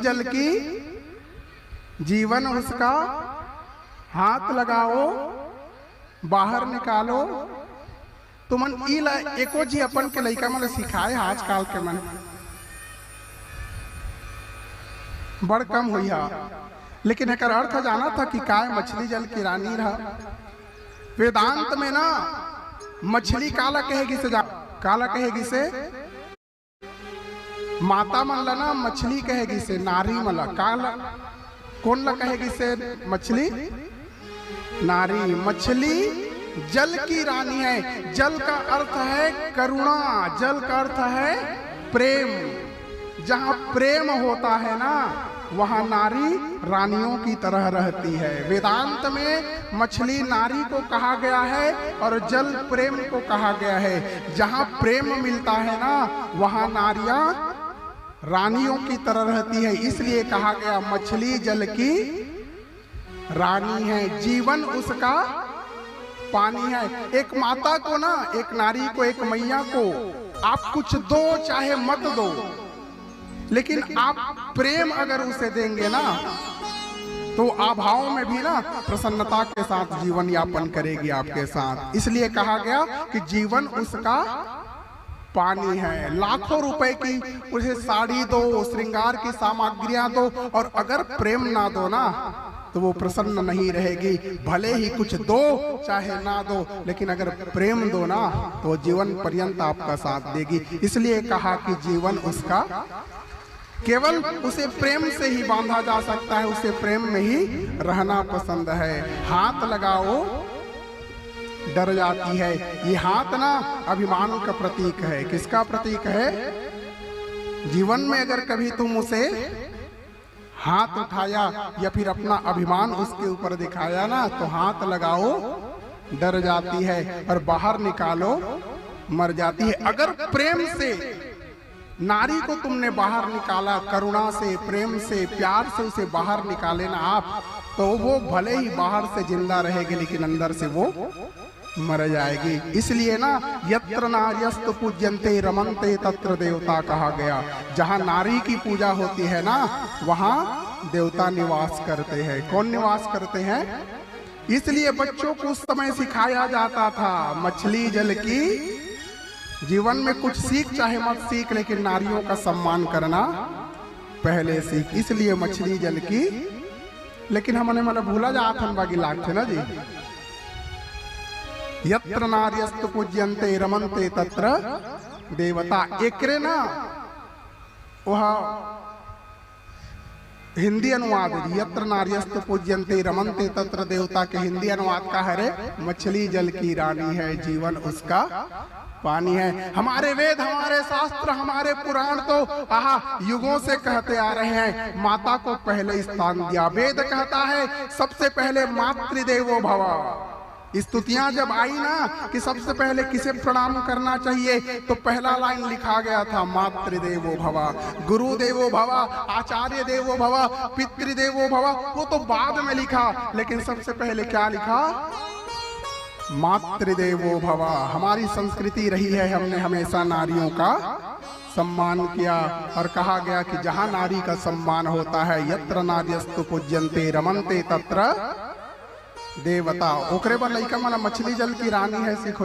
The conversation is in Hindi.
जल की जीवन उसका, हाथ लगाओ बाहर निकालो। तो मन इला एको जी अपन के लइका मन सिखाए आजकल के मन बड़ कम हुई है, लेकिन एक अर्थ जाना था कि काय मछली जल की रानी रहा। वेदांत में ना मछली काला कहेगी से, काला कहेगी से माता मन ला ना मछली कहेगी से, नारी मला काला कौन ला कहेगी से मछली, नारी। मछली जल की रानी है। जल का अर्थ है करुणा, जल का अर्थ है प्रेम। जहाँ प्रेम होता है ना वहाँ नारी रानियों की तरह रहती है। वेदांत में मछली नारी को कहा गया है और जल प्रेम को कहा गया है। जहाँ प्रेम मिलता है ना वहाँ नारियां रानियों की तरह रहती है। इसलिए कहा गया मछली जल की रानी है, जीवन उसका पानी है। एक माता को ना, एक नारी को, एक मैया को आप कुछ दो चाहे मत दो, लेकिन आप प्रेम अगर उसे देंगे ना तो अभाव में भी ना प्रसन्नता के साथ जीवन यापन करेगी आपके साथ। इसलिए कहा गया कि जीवन उसका पानी है। लाखों रुपए की उसे साड़ी दो, श्रृंगार की सामग्रियां दो, और अगर प्रेम ना दो ना तो वो प्रसन्न नहीं रहेगी। भले ही कुछ दो चाहे ना दो, लेकिन अगर प्रेम दो ना तो जीवन पर्यंत आपका साथ देगी। इसलिए कहा कि जीवन उसका, केवल उसे प्रेम से ही बांधा जा सकता है, उसे प्रेम में ही रहना पसंद है। हाथ लगाओ डर जाती है। ये हाथ ना अभिमान का प्रतीक है। किसका प्रतीक है? जीवन में अगर कभी तुम उसे हाथ उठाया या फिर अपना अभिमान उसके ऊपर दिखाया ना तो हाथ लगाओ डर जाती है और बाहर निकालो मर जाती है। अगर प्रेम से नारी को तुमने बाहर निकाला, करुणा से, प्रेम से, प्यार से उसे बाहर निकाले ना आप, तो वो भले ही बाहर से जिंदा रहेगी लेकिन अंदर से वो मर जाएगी। इसलिए ना यत्र नार्यस्तु पूज्यन्ते रमन्ते तत्र देवता कहा गया। जहाँ नारी की पूजा होती है ना वहाँ देवता निवास करते हैं। कौन निवास करते हैं? इसलिए बच्चों को उस समय सिखाया जाता था मछली जल की जीवन में कुछ सीख चाहे मत सीख, लेकिन नारियों का सम्मान करना पहले सीख। इसलिए मछली जल की, लेकिन हमने मतलब भूला जाता बागी लाख थे ना जी। यत्र नार्यस्तु पूज्यन्ते रमन्ते तत्र देवता। एकरे ना वह हिंदी अनुवाद, यत्र नार्यस्तु पूज्यन्ते रमन्ते तत्र देवता के हिंदी अनुवाद का है रे मछली जल की रानी है, जीवन उसका पानी है। हमारे वेद, हमारे शास्त्र, हमारे पुराण तो युगों से कहते आ रहे हैं माता को पहले स्थान दिया। वेद कहता है सबसे पहले मातृदेवो भव। स्तुतियां जब आई ना कि सबसे पहले किसे प्रणाम करना चाहिए तो पहला लाइन लिखा गया था मातृदेवो भव, गुरु देवो भव, आचार्य देवो भव, पितृदेवो भव। वो तो बाद में लिखा, लेकिन सबसे पहले क्या लिखा? मातृदेवो भव। हमारी संस्कृति रही है, हमने हमेशा नारियों का सम्मान किया और कहा गया कि जहाँ नारी का सम्मान होता है यत्र नार्यस्तु पूज्यन्ते रमन्ते तत्र देवता। ओकरे पर लइका मन मछली जल की रानी है सीखो।